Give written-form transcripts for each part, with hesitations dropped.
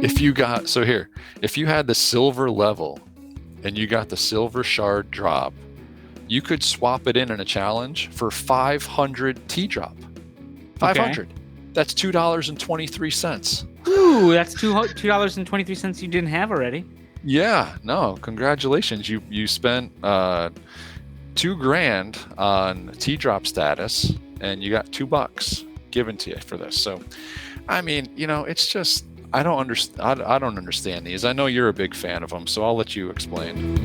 if you had the silver level and you got the silver shard drop, you could swap it in a challenge for 500 T-drop. 500. Okay. That's $2.23. Ooh, that's $2.23 you didn't have already. Yeah, no, congratulations. You spent $2,000 on T-drop status, and you got $2 given to you for this. So, I mean, it's just I don't understand these. I know you're a big fan of them, so I'll let you explain.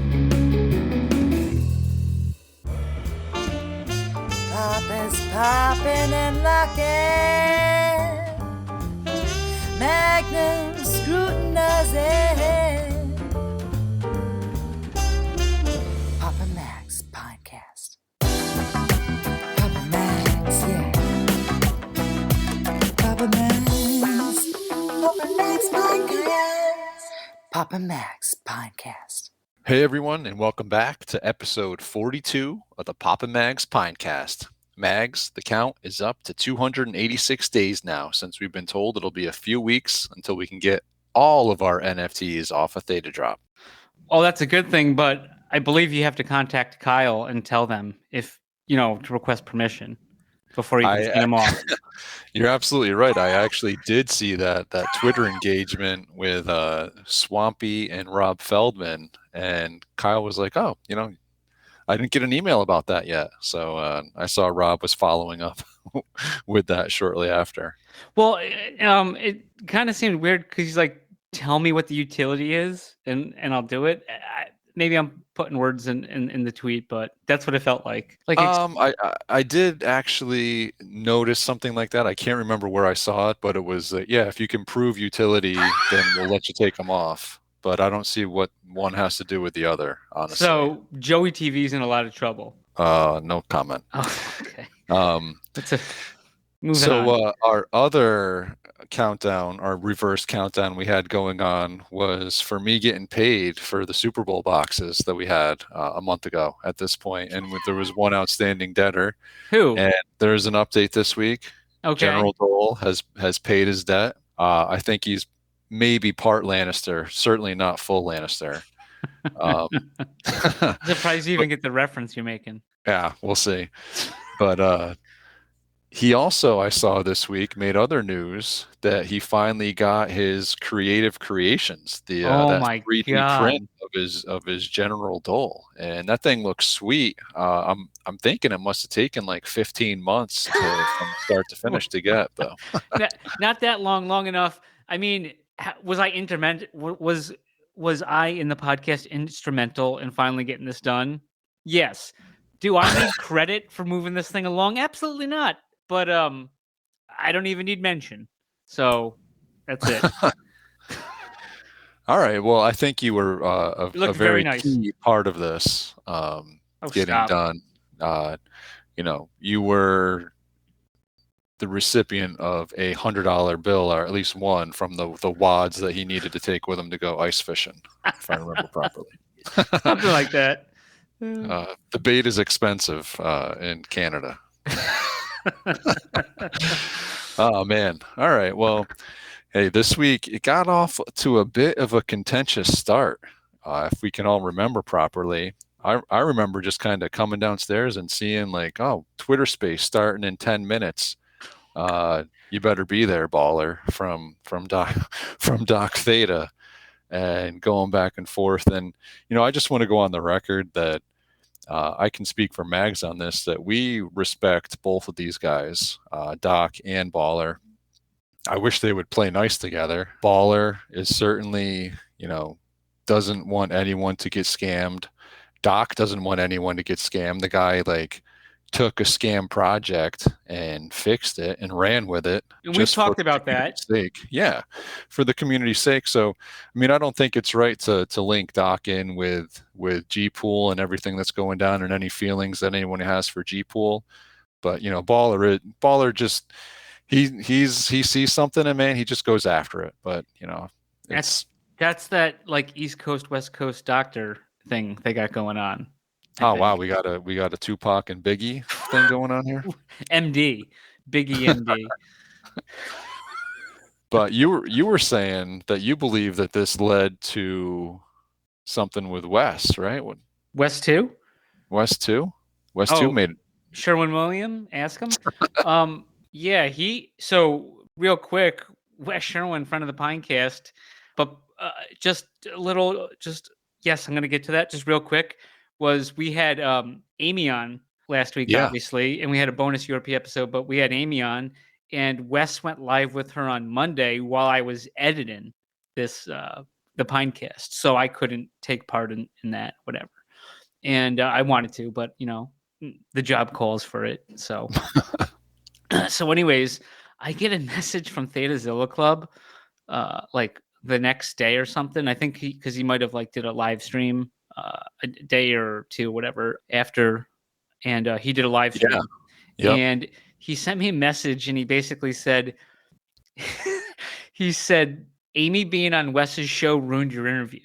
Papa's popping and locking, Magnum scrutinizing. Papa Max podcast. Papa Max, yeah. Papa Max. Papa Max podcast. Papa Max podcast. Hey everyone, and welcome back to episode 42 of the Papa Mags Pinecast. Mags, the count is up to 286 days now since we've been told it'll be a few weeks until we can get all of our NFTs off of Thetadrop. Oh, that's a good thing, but I believe you have to contact Kyle and tell them if, to request permission before you can take them off. You're absolutely right. I actually did see that Twitter engagement with Swampy and Rob Feldman, and Kyle was like, oh, I didn't get an email about that yet. So I saw Rob was following up with that shortly after. Well, it kind of seemed weird because he's like, tell me what the utility is and I'll do it. Maybe I'm putting words in the tweet, but that's what it felt like. I did actually notice something like that. I can't remember where I saw it, but it was, if you can prove utility, then we'll let you take them off. But I don't see what one has to do with the other, honestly. So Joey TV's in a lot of trouble. No comment. Oh, okay. Our other countdown, our reverse countdown we had going on was for me getting paid for the Super Bowl boxes that we had a month ago at this point. And there was one outstanding debtor. Who? And there's an update this week. Okay. General Dole has paid his debt. I think he's maybe part Lannister, certainly not full Lannister. Surprised you even get the reference you're making. Yeah, we'll see. But he also, I saw this week, made other news that he finally got his creative creations, that 3D print of his General Dole, and that thing looks sweet. I'm thinking it must have taken like 15 months from start to finish to get, though. Not that long enough. I mean, was I in the podcast instrumental in finally getting this done? Yes. Do I need credit for moving this thing along? Absolutely not. But I don't even need mention. So that's it. All right. Well, I think you were a very nice key part of this getting done. You were the recipient of a $100 bill, or at least one, from the wads that he needed to take with him to go ice fishing, if I remember properly. Something like that. The bait is expensive in Canada. Oh man. All right. Well, hey, this week it got off to a bit of a contentious start. If we can all remember properly, I remember just kind of coming downstairs and seeing like, oh, Twitter Space starting in 10 minutes. You better be there, baller, from Doc Theta, and going back and forth. And I just want to go on the record that I can speak for Mags on this, that we respect both of these guys, Doc and Baller. I wish they would play nice together. Baller is certainly, doesn't want anyone to get scammed. Doc doesn't want anyone to get scammed. The guy took a scam project and fixed it and ran with it. And we've talked about that. Yeah, for the community's sake. So, I mean, I don't think it's right to link Doc in with G-Pool and everything that's going down and any feelings that anyone has for G-Pool. But, Baller just, he sees something and, man, he just goes after it. But, that's that East Coast, West Coast doctor thing they got going on. Wow, we got a Tupac and Biggie thing going on here. MD, Biggie MD. But you were saying that you believe that this led to something with Wes, right? West 2? Wes too. Wes too Oh, made. Sherwin William, ask him. Yeah, so real quick, Wes Sherwin, friend of the Pinecast, but just a little, yes, I'm gonna get to that. Just real quick, we had Amy on last week, Yeah. obviously, and we had a bonus Europe episode, but we had Amy on, and Wes went live with her on Monday while I was editing this the Pinecast, so I couldn't take part in that, whatever. And I wanted to, but the job calls for it. So, so anyways, I get a message from Thetazilla Club, like the next day or something. I think because he might have like did a live stream a day or two, whatever after, and he did a live stream. Yeah. Yep. And he sent me a message, and he basically said, he said, Amy being on Wes's show ruined your interview.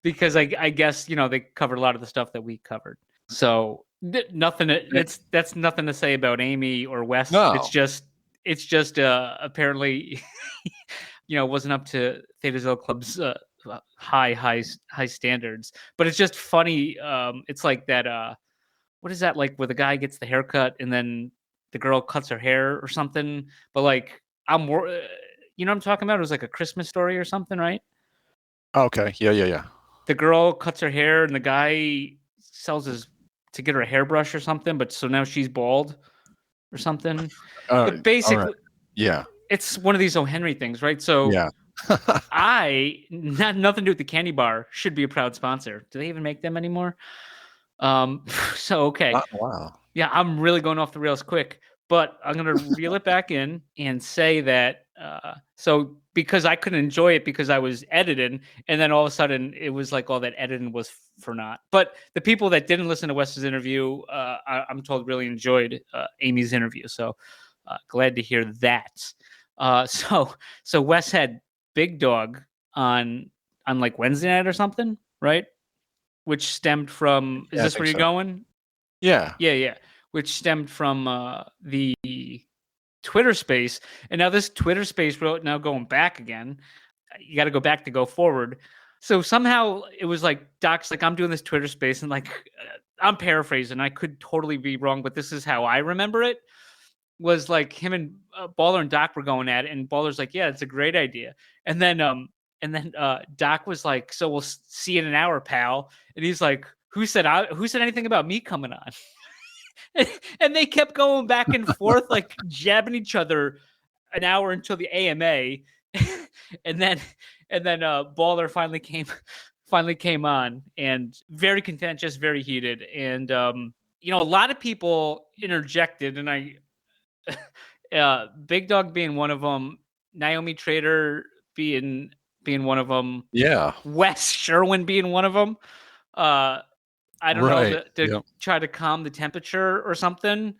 Because I guess they covered a lot of the stuff that we covered. So nothing. That's nothing to say about Amy or Wes. No. It's just apparently wasn't up to Thetazilla Club's high standards. But it's just funny. It's like that. What is that like? Where the guy gets the haircut and then the girl cuts her hair or something. But like I'm more. What I'm talking about? It was like a Christmas Story or something, right? Okay. Yeah. The girl cuts her hair and the guy sells to get her a hairbrush or something, but so now she's bald or something. But basically, right. Yeah, it's one of these O. Henry things, right? So yeah. nothing to do with the candy bar, should be a proud sponsor. Do they even make them anymore? So okay. Wow. Yeah, I'm really going off the rails quick, but I'm gonna reel it back in and say that so because I couldn't enjoy it because I was editing, and then all of a sudden it was like all that editing was for naught. But the people that didn't listen to Wes's interview, I'm told really enjoyed Amy's interview. So glad to hear that. So Wes had Big Dog on like Wednesday night or something, right? Which stemmed from is this where you're going? Yeah. Which stemmed from the Twitter space. And now this Twitter space now going back again. You got to go back to go forward. So somehow it was like Doc's like, I'm doing this Twitter space, and like I'm paraphrasing. I could totally be wrong, but this is how I remember it. Was like him and Baller and Doc were going at it, and Baller's like, yeah, it's a great idea. And then Doc was like, so we'll see you in an hour, pal. And he's like, who said anything about me coming on? And they kept going back and forth, like jabbing each other an hour until the AMA, and then Baller finally came on, and very contentious, very heated, and a lot of people interjected, and Big Dog being one of them, Naomi Trader being one of them, Yeah, Wes Sherwin being one of them. I don't know, to try to calm the temperature or something.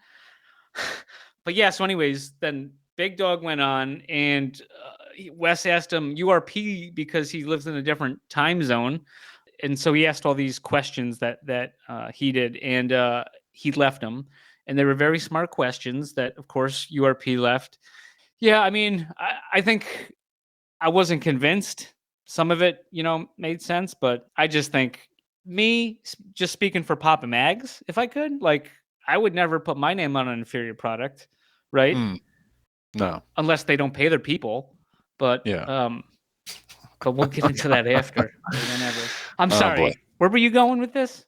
But yeah, so anyways, then Big Dog went on, and Wes asked him URP because he lives in a different time zone. And so he asked all these questions that he did, and he left them. And they were very smart questions that, of course, URP left. Yeah, I mean, I think I wasn't convinced. Some of it, made sense, but I just think just speaking for Papa Mags, if I could, like, I would never put my name on an inferior product, right? No. Unless they don't pay their people. But yeah. But we'll get into that after. Whenever. I'm sorry. Where were you going with this?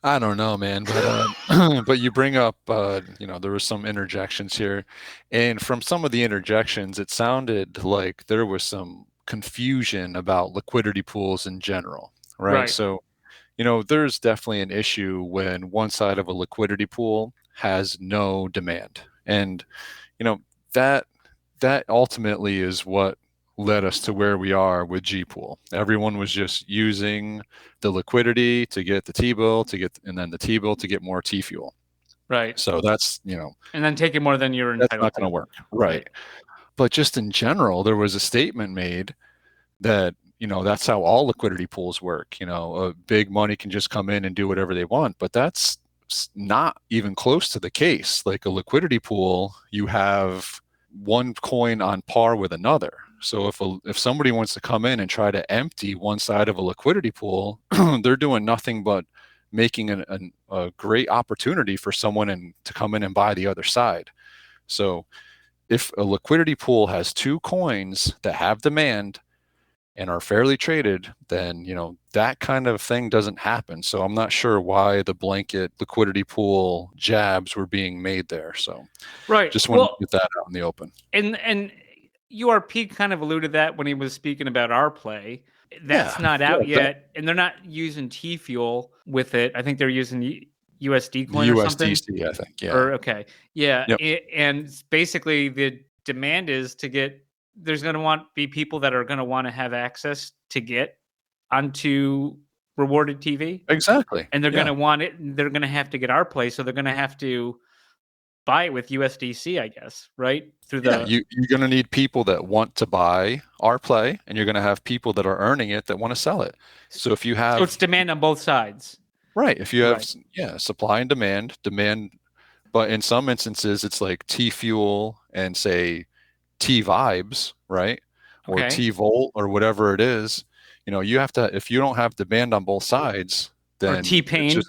I don't know, man. But but you bring up, there were some interjections here, and from some of the interjections, it sounded like there was some confusion about liquidity pools in general, right? So, there's definitely an issue when one side of a liquidity pool has no demand, and that ultimately is what led us to where we are with G-Pool. Everyone was just using the liquidity to get the T-bill and then the T-bill to get more T-fuel. Right. So that's, and then taking more than you're entitled to. That's not going to work. Right. But just in general, there was a statement made that, that's how all liquidity pools work. Big money can just come in and do whatever they want, but that's not even close to the case. Like a liquidity pool, you have one coin on par with another. So if somebody wants to come in and try to empty one side of a liquidity pool, they're doing nothing but making a great opportunity for someone to come in and buy the other side. So if a liquidity pool has two coins that have demand and are fairly traded, then that kind of thing doesn't happen. So I'm not sure why the blanket liquidity pool jabs were being made there. So just wanted to get that out in the open. And URP kind of alluded that when he was speaking about our play. That's not out yet, and they're not using T Fuel with it. I think they're using USD coin or something. USDC, I think. Yeah. Okay. Yeah. Yep. And basically, the demand is to get. There's going to be people that are going to want to have access to get onto rewarded TV. Exactly. And they're going to want it. They're going to have to get our play, so they're going to have to buy it with USDC, I guess, right? You're going to need people that want to buy our play, and you're going to have people that are earning it that want to sell it. So if you have, so it's demand on both sides, right? If you have, supply and demand, but in some instances it's like T Fuel and say T Vibes, right? Or T Volt or whatever it is. You have to, if you don't have demand on both sides, then or T Pain.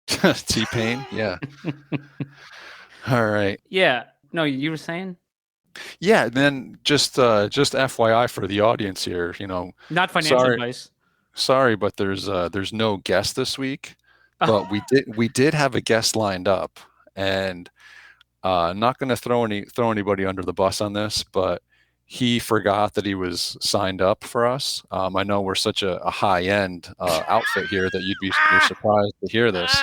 T Pain, yeah. All right. Yeah. No, you were saying? Yeah. Then just FYI for the audience here, not financial advice. Sorry, but there's no guest this week, but we did have a guest lined up, and not going to throw anybody under the bus on this, but he forgot that he was signed up for us. I know we're such a high end outfit here that you're surprised to hear this.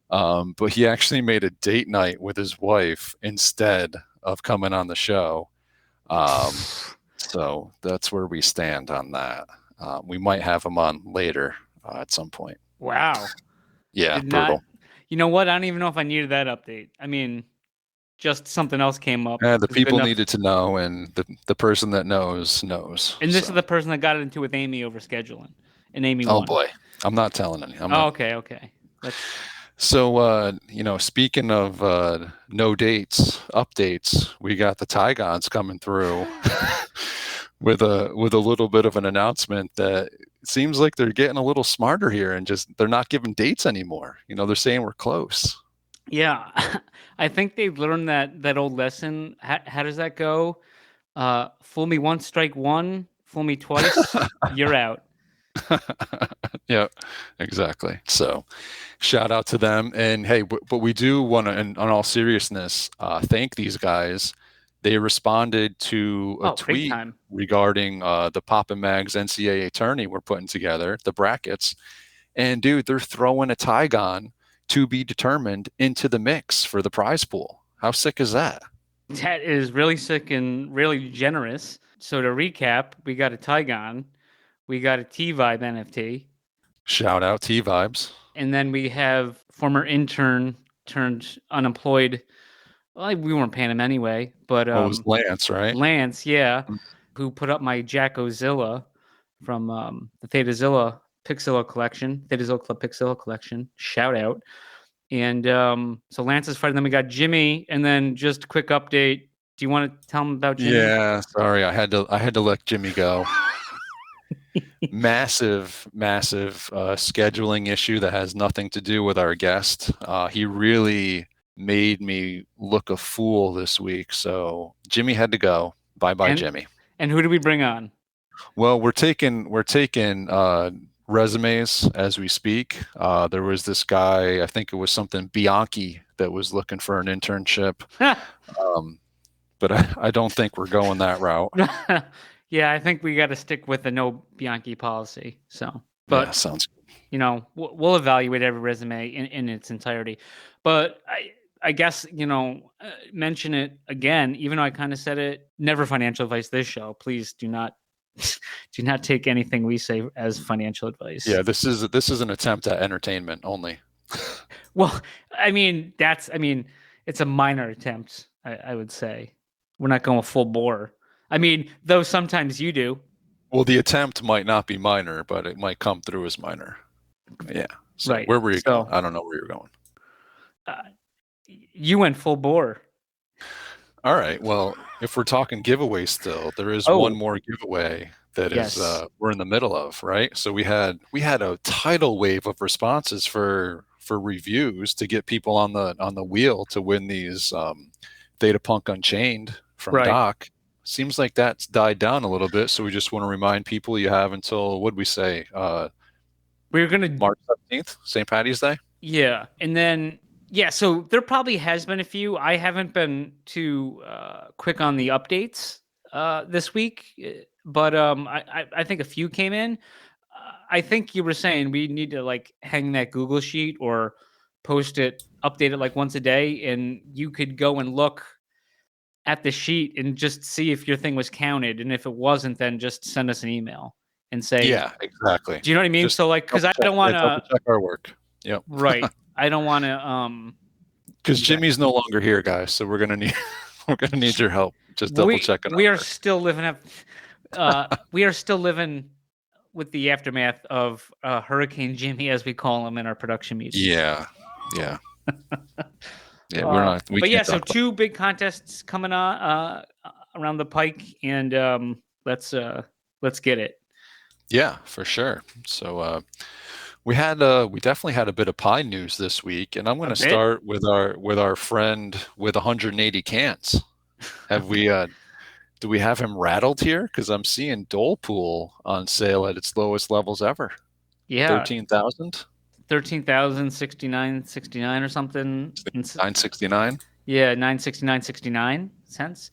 But he actually made a date night with his wife instead of coming on the show. So that's where we stand on that. We might have him on later at some point. Wow. Yeah, brutal. You know what? I don't even know if I needed that update. I mean, just something else came up. The people needed to know, and the person that knows. And this is the person that got into with Amy over scheduling. And Amy won. Oh, boy. I'm not telling any. Okay. So, speaking of no dates, updates, we got the Tigons coming through with a little bit of an announcement that it seems like they're getting a little smarter here and they're not giving dates anymore. They're saying we're close. Yeah, I think they've learned that old lesson. How does that go? Fool me once, strike one. Fool me twice, you're out. Yeah, exactly. So shout out to them. And hey, but we do want to, in all seriousness, thank these guys. They responded to a tweet regarding the Pop and Mags NCAA tourney we're putting together, the brackets. And dude, they're throwing a Tigon to be determined into the mix for the prize pool. How sick is that? That is really sick and really generous. So to recap, we got a Tigon. We got a T-Vibe NFT. Shout out T-Vibes. And then we have former intern turned unemployed. Well, we weren't paying him anyway, but it was Lance, right? Lance, yeah, who put up my Jackozilla from the Thetazilla Pixilla collection, Thetazilla Club Pixilla collection. Shout out. And so Lance is fighting. Then we got Jimmy, and then just a quick update. Do you want to tell him about Jimmy? Yeah, sorry, I had to let Jimmy go. massive scheduling issue that has nothing to do with our guest. He really made me look a fool this week, so Jimmy had to go. Bye, Jimmy. And who do we bring on? Well, we're taking resumes as we speak. There was this guy, I think it was something Bianchi, that was looking for an internship. But I don't think we're going that route. Yeah, I think we got to stick with the no Bianchi policy. So, but yeah, sounds good. We'll evaluate every resume in its entirety. But I guess, mention it again, even though I kind of said it, never financial advice this show. Please do not take anything we say as financial advice. Yeah, this is an attempt at entertainment only. Well, it's a minor attempt, I would say. We're not going full bore. Though sometimes you do. Well, the attempt might not be minor, but it might come through as minor. Yeah. So right. Where were you going? I don't know where you're going. You went full bore. All right. Well, if we're talking giveaway still, there is Oh. one more giveaway that is Yes. we're in the middle of, right? So we had a tidal wave of responses for reviews to get people on the wheel to win these Theta Punk Unchained from Right. Doc. Seems like that's died down a little bit, so we just want to remind people you have until what'd we say? We're gonna March 17th, St. Patty's Day. Yeah, and then so there probably has been a few. I haven't been too quick on the updates this week, but I think a few came in. I think you were saying we need to like hang that Google sheet or post it, update it like once a day, and you could go and look at the sheet and just see if your thing was counted, and if it wasn't, then just send us an email and say, Yeah, exactly. do you know what I mean? Just So like, because I don't want double to, check our work. Yep. right? I don't want to Because Jimmy's no longer here, guys. So we're gonna need your help. Just double checking. We are still living we are still living with the aftermath of Hurricane Jimmy, as we call him in our production meetings. Yeah. Yeah, we're not. We but yeah, can't so talk about- two big contests coming on around the pike, and let's get it. Yeah, for sure. So we definitely had a bit of pie news this week, and I'm going to start with our friend with 180 cans. Have we? Do we have him rattled here? Because I'm seeing Dole Pool on sale at its lowest levels ever. Yeah, 13,000. 13,069.69 or something. 969. Yeah, 969.69 cents.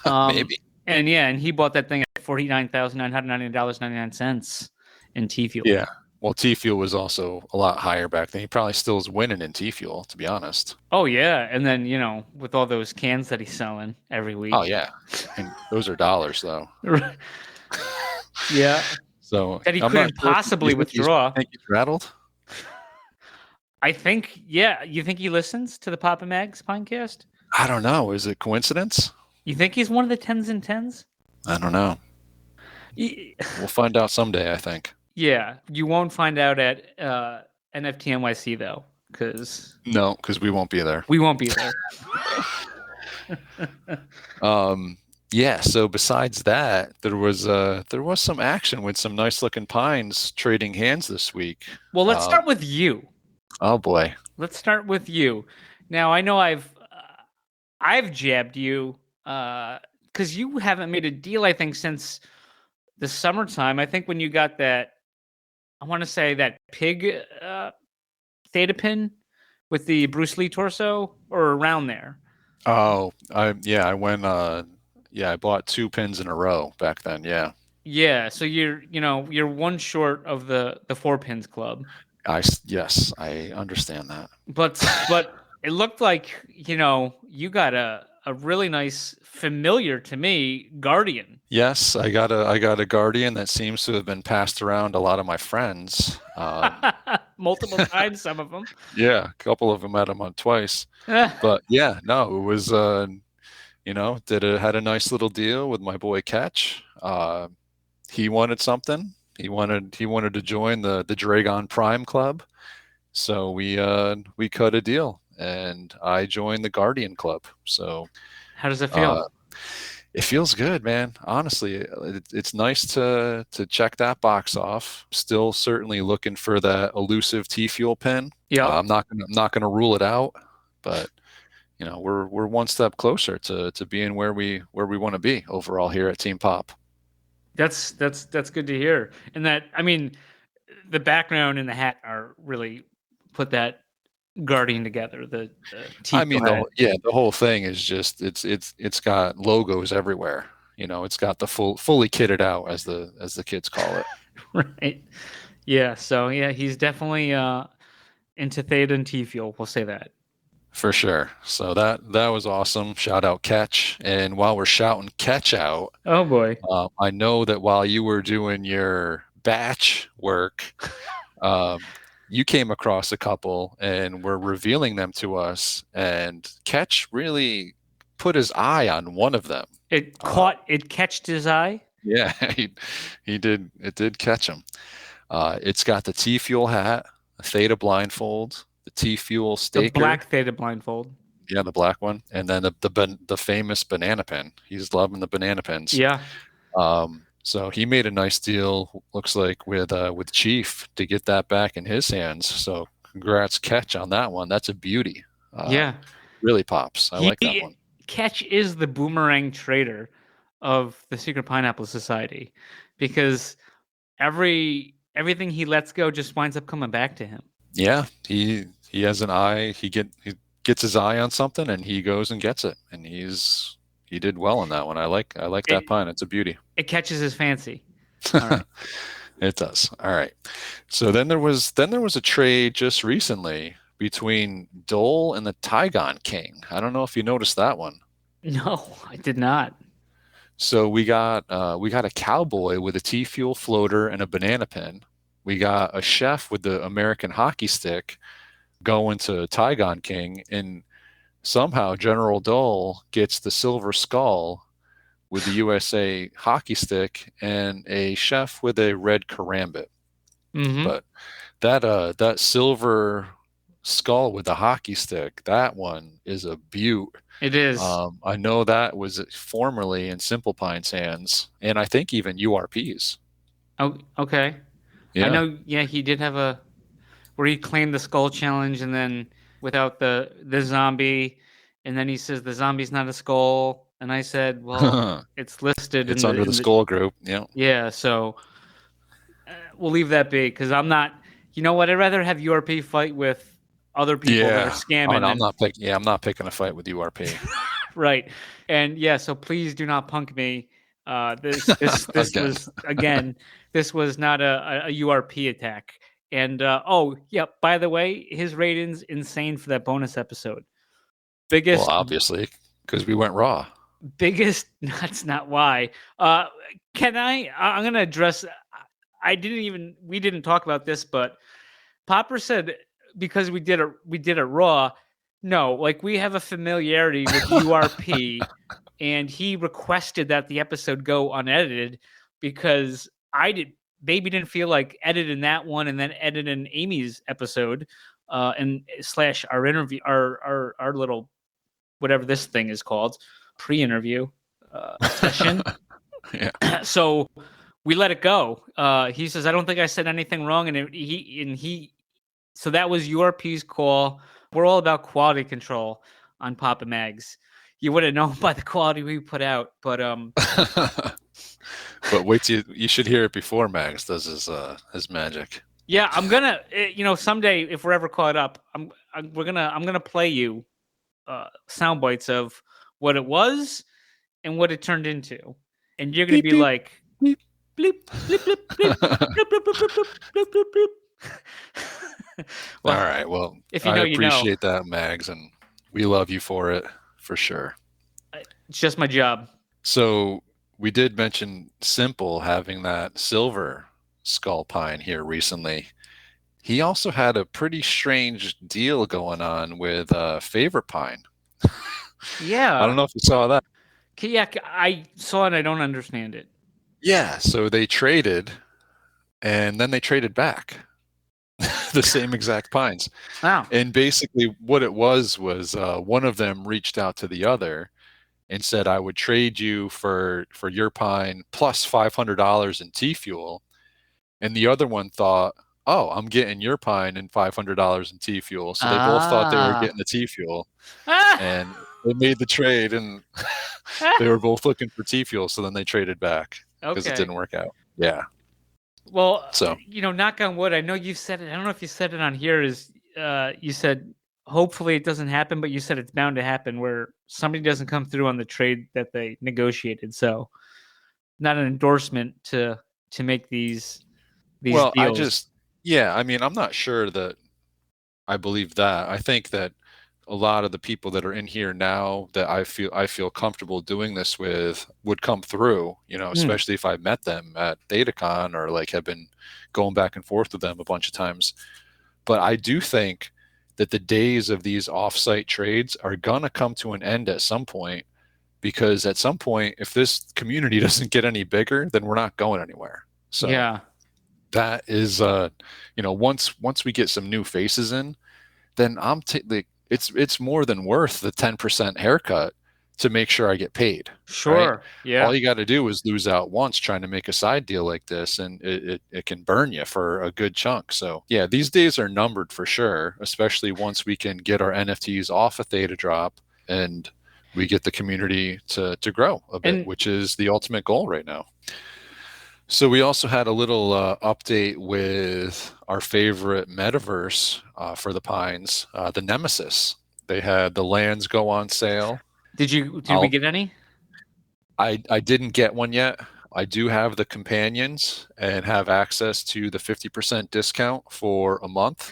Maybe. And he bought that thing at $49,999.99 in T Fuel. Yeah. Well, T Fuel was also a lot higher back then. He probably still is winning in T Fuel, to be honest. Oh yeah, and then with all those cans that he's selling every week. Oh yeah, and those are dollars though. Yeah. So that he couldn't possibly withdraw. Think he's rattled? I think, yeah. You think he listens to the Papa Mags podcast? I don't know. Is it coincidence? You think he's one of the 10s and 10s? I don't know. We'll find out someday, I think. Yeah, you won't find out at NFT NYC though, because we won't be there. We won't be there. Yeah. So besides that, there was some action with some nice looking pines trading hands this week. Well, let's start with you. Oh boy. Let's start with you. Now I know I've jabbed you because you haven't made a deal, I think, since the summertime. I think when you got that, I want to say that pig theta pin with the Bruce Lee torso, or around there. Oh, I went. I bought 2 pins in a row back then. Yeah. Yeah. So you're one short of the 4 pins club. Yes, I understand that. But it looked like you got a really nice, familiar to me Guardian. Yes, I got a Guardian that seems to have been passed around a lot of my friends. Multiple times, some of them. Yeah, a couple of them had them on twice. But yeah, no, it was had a nice little deal with my boy Catch. He wanted something. He wanted to join the Dragon Prime Club. So we cut a deal, and I joined the Guardian Club. So how does it feel? It feels good, man. Honestly, it's nice to check that box off. Still certainly looking for that elusive T Fuel pin. Yeah. I'm not gonna rule it out, but we're one step closer to being where we want to be overall here at Team Pop. That's good to hear. And that, I mean, the background and the hat are really put that Guardian together. The the whole thing is just it's got logos everywhere. It's got the fully kitted out, as the kids call it. Right. Yeah. So yeah, he's definitely into Theta and T Fuel. We'll say that. For sure. So that was awesome. Shout out Catch. And while we're shouting Catch out, oh boy, I know that while you were doing your batch work, you came across a couple and were revealing them to us. And Catch really put his eye on one of them. It catched his eye. Yeah, he did. It did catch him. It's got the T Fuel hat, a Theta blindfold, the T Fuel staker. The black Theta blindfold. Yeah, the black one, and then the famous banana pen. He's loving the banana pens. Yeah. So he made a nice deal. Looks like with Chief to get that back in his hands. So congrats, Catch, on that one. That's a beauty. Yeah. Really pops. I like that one. Catch is the boomerang trader of the Secret Pineapple Society, because everything he lets go just winds up coming back to him. Yeah, he has an eye. He gets his eye on something and he goes and gets it. And he did well on that one. I like that pine. It's a beauty. It catches his fancy. All right. It does. All right. So then there was a trade just recently between Dole and the Tygon King. I don't know if you noticed that one. No, I did not. So we got a cowboy with a T-Fuel floater and a banana pen. We got a chef with the American hockey stick going to Tygon King, and somehow General Dole gets the silver skull with the USA hockey stick and a chef with a red karambit. Mm-hmm. But that silver skull with the hockey stick, that one is a beaut. It is. I know that was formerly in Simple Pine's hands, and I think even URP's. Oh, okay. Yeah. I know. Yeah, he did have where he claimed the skull challenge, and then without the zombie, and then he says the zombie's not a skull, and I said, well, it's listed. It's under the skull group. Yeah. Yeah. So we'll leave that be, because I'm not. You know what? I'd rather have URP fight with other people that are scamming. Oh, no, I'm not picking a fight with URP. Right. And yeah, so please do not punk me. This was again, this was not a URP attack. And oh yeah, by the way, his ratings insane for that bonus episode. Biggest, well, obviously, because we went raw. Biggest, that's not why. Can I'm gonna address. We didn't talk about this, but Popper said because we did it raw. No, like we have a familiarity with URP, and he requested that the episode go unedited because Baby didn't feel like editing that one and then editing Amy's episode, and / our interview, our little whatever this thing is called, pre-interview session. Yeah. So we let it go. He says, I don't think I said anything wrong, and so that was URP's call. We're all about quality control on Papa Mags. You would have known by the quality we put out, but but wait till you should hear it before Mags does his magic. Yeah, I'm gonna someday, if we're ever caught up, I'm gonna play you sound bites of what it was and what it turned into, and you're gonna be like, bleep bleep bleep bleep bleep bleep bleep bleep bleep bleep bleep. Well, all right. Well, if you I know, appreciate that, Mags, and we love you for it, for sure. It's just my job. So we did mention Simple having that silver skull pine here recently. He also had a pretty strange deal going on with Favorite Pine. Yeah. I don't know if you saw that. Yeah, I saw it. I don't understand it. Yeah. So they traded, and then they traded back. The same exact pines. Wow. And basically what it was one of them reached out to the other and said, I would trade you for your pine plus $500 in T-Fuel. And the other one thought, oh, I'm getting your pine and $500 in T-Fuel. So they both thought they were getting the T-Fuel. And they made the trade, and they were both looking for T-Fuel. So then they traded back because it didn't work out. Yeah. Well, so knock on wood. I know you said it. I don't know if you said it on here. You said hopefully it doesn't happen, but you said it's bound to happen where somebody doesn't come through on the trade that they negotiated. So, not an endorsement to make these well, deals. I mean, I'm not sure that I believe that. I think that a lot of the people that are in here now that I feel comfortable doing this with would come through, especially if I met them at ThetaCon or like have been going back and forth with them a bunch of times. But I do think that the days of these offsite trades are gonna come to an end at some point, because at some point, if this community doesn't get any bigger, then we're not going anywhere. So yeah, that is once we get some new faces in, then it's more than worth the 10% haircut to make sure I get paid. Right? Sure. Yeah. All you got to do is lose out once trying to make a side deal like this, and it can burn you for a good chunk. So yeah, these days are numbered for sure, especially once we can get our NFTs off of Thetadrop and we get the community to grow a bit, which is the ultimate goal right now. So we also had a little update with our favorite metaverse for the Pines, the Nemesis. They had the lands go on sale. Did we get any? I didn't get one yet. I do have the companions and have access to the 50% discount for a month.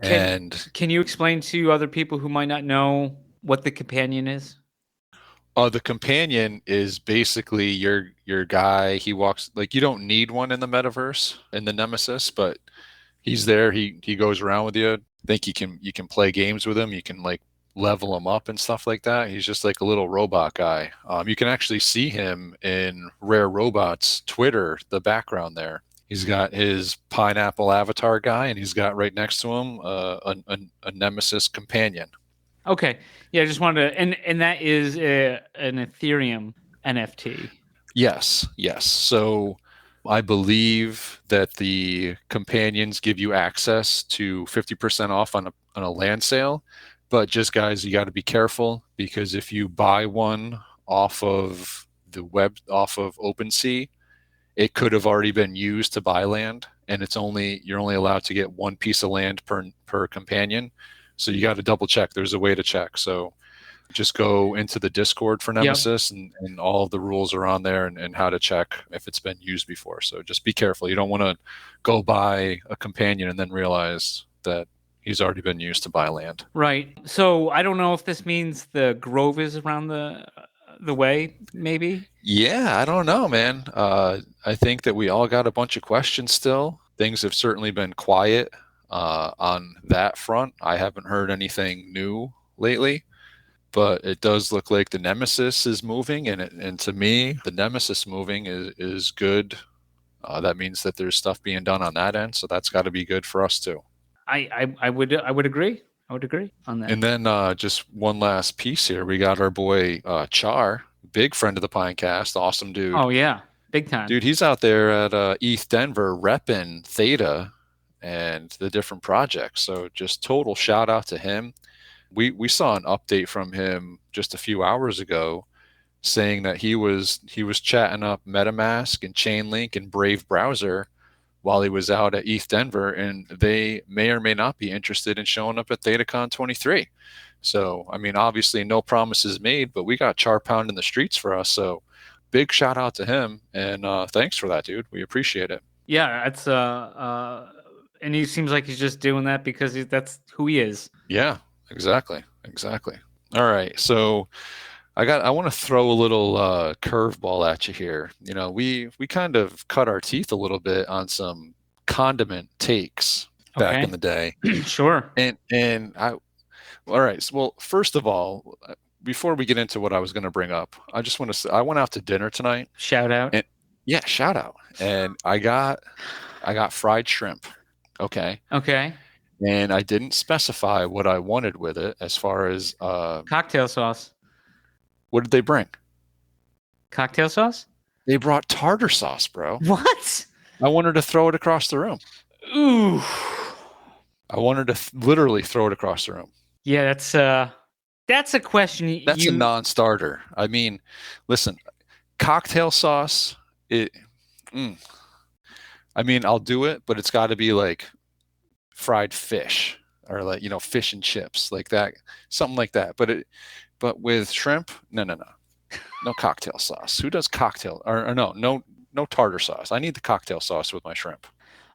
Can you explain to other people who might not know what the companion is? The companion is basically your guy. He walks like you don't need one in the metaverse in the Nemesis, but he's there. He goes around with you. I think you can play games with him. You can like level him up and stuff like that. He's just like a little robot guy. You can actually see him in Rare Robots Twitter, the background there. He's got his pineapple avatar guy, and he's got right next to him a Nemesis companion. Okay. Yeah, I just wanted to, and that is an Ethereum NFT. Yes. So I believe that the companions give you access to 50% off on a land sale, but just guys, you got to be careful because if you buy one off of the web, off of OpenSea, it could have already been used to buy land, and you're only allowed to get one piece of land per companion. So you got to double check. There's a way to check. So just go into the Discord for Nemesis, and all of the rules are on there and how to check if it's been used before. So just be careful. You don't want to go buy a companion and then realize that he's already been used to buy land. Right. So I don't know if this means the grove is around the way, maybe? Yeah, I don't know, man. I think that we all got a bunch of questions still. Things have certainly been quiet on that front. I haven't heard anything new lately, but it does look like the Nemesis is moving, and to me, the Nemesis moving is good. That means that there's stuff being done on that end, so that's got to be good for us too. I would agree. I would agree on that. And then just one last piece here. We got our boy Char, big friend of the Pinecast, awesome dude. Oh yeah, big time. Dude, he's out there at ETH Denver repping Theta and the different projects. So just total shout out to him. We saw an update from him just a few hours ago saying that he was chatting up MetaMask and Chainlink and Brave Browser while he was out at ETH Denver, and they may or may not be interested in showing up at ThetaCon 23. So, I mean, obviously no promises made, but we got Char Pound in the streets for us. So big shout out to him, and thanks for that, dude. We appreciate it. Yeah, it's and he seems like he's just doing that because that's who he is. Yeah, exactly. All right, so I want to throw a little curveball at you here. You know, we kind of cut our teeth a little bit on some condiment takes back in the day. Sure. And all right. So, well, first of all, before we get into what I was going to bring up, I just want to say I went out to dinner tonight. Shout out. And, yeah, shout out. And I got fried shrimp. Okay. And I didn't specify what I wanted with it as far as cocktail sauce. What did they bring? Cocktail sauce? They brought tartar sauce, bro. What? I wanted to throw it across the room. Ooh. I wanted to literally throw it across the room. Yeah, that's a question. That's a non-starter. I mean, listen, cocktail sauce. I mean, I'll do it, but it's got to be like fried fish or like fish and chips like that, something like that. But with shrimp, no cocktail sauce. Who does cocktail or no tartar sauce? I need the cocktail sauce with my shrimp.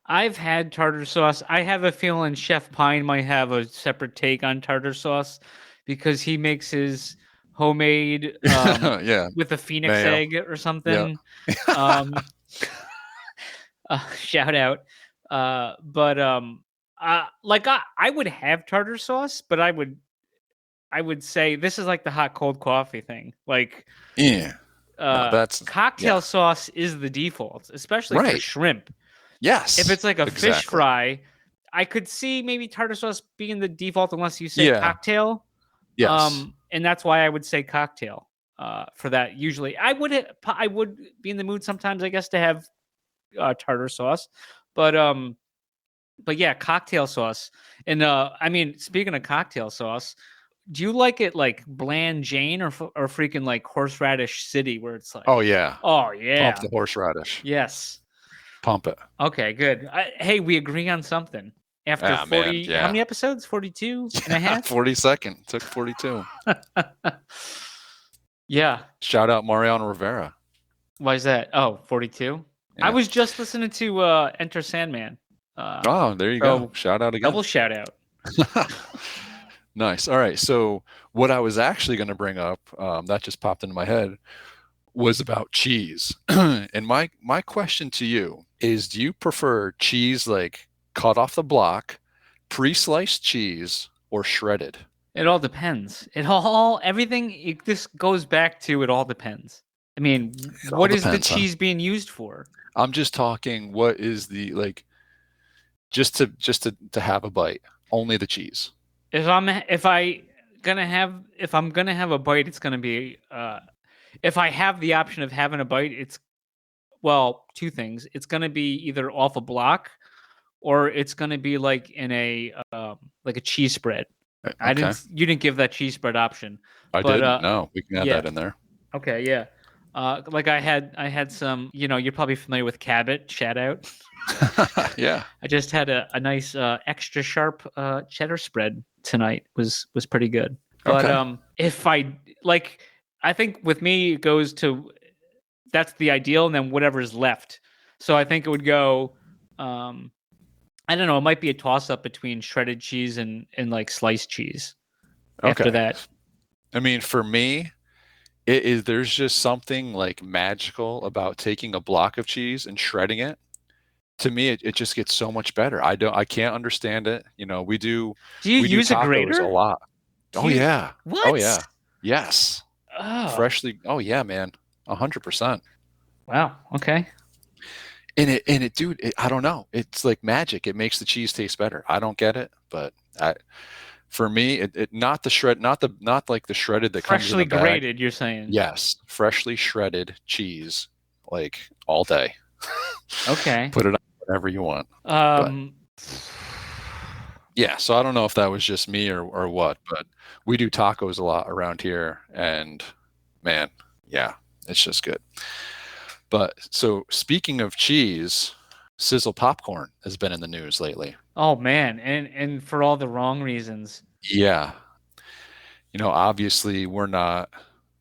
I've had tartar sauce. I have a feeling Chef Pine might have a separate take on tartar sauce because he makes his homemade with a phoenix egg or something. Yeah. Shout out. But I would have tartar sauce, but I would say this is like the hot cold coffee thing. Like, that's cocktail sauce is the default, especially for shrimp. Yes. If it's like a fish fry, I could see maybe tartar sauce being the default unless you say Yeah. cocktail. Yes. And that's why I would say cocktail for that. Usually, I would be in the mood sometimes, I guess, to have tartar sauce, but yeah, cocktail sauce. And I mean, speaking of cocktail sauce, do you like it like bland Jane or freaking like horseradish city where it's like, Oh yeah. oh Pump yeah, the horseradish. yes. Pump it. Okay, good. Hey, we agree on something. After 40, man, yeah. how many episodes? 42 and a half? 42nd. Took 42. Yeah. Shout out Mariano Rivera. Why is that? Oh, 42? Yeah. I was just listening to Enter Sandman. Oh, there you go. Shout out again. Double shout out. Nice. All right. So what I was actually going to bring up, that just popped into my head, was about cheese. And my question to you is, do you prefer cheese like cut off the block, pre-sliced cheese, or shredded? It all depends. This goes back to it all depends. I mean, what is the cheese being used for? I'm just talking, what is the like, just to have a bite, only the cheese. If I'm gonna have a bite, it's gonna be if I have the option of having a bite, it's two things. It's gonna be either off a block, or it's gonna be like in a like a cheese spread. Okay. You didn't give that cheese spread option. I did. No, we can add that in there. Okay, yeah. Like I had some. You're probably familiar with Cabot. Shout out. Yeah. I just had a nice extra sharp cheddar spread tonight. Was pretty good. But Okay. If I think with me it goes to that's the ideal, and then whatever's left. So I think it would go. I don't know. It might be a toss up between shredded cheese and like sliced cheese. After that, I mean, for me, there's just something like magical about taking a block of cheese and shredding it. To me, it just gets so much better. I can't understand it. We do. Do you use a tacos grater? A lot. Yeah. What? Oh yeah. Yes. Oh. Freshly. Oh yeah, man. 100%. Wow. Okay. And it, dude. I don't know. It's like magic. It makes the cheese taste better. I don't get it, but for me, it not the shred, not like the shredded that comes in the bag. Freshly grated. You're saying? Yes, freshly shredded cheese, like all day. Okay. Put it on whatever you want. Yeah, so I don't know if that was just me or what, but we do tacos a lot around here, and man, yeah, it's just good. But so speaking of cheese, Sizzle popcorn has been in the news lately. Oh man, and for all the wrong reasons. Yeah. Obviously we're not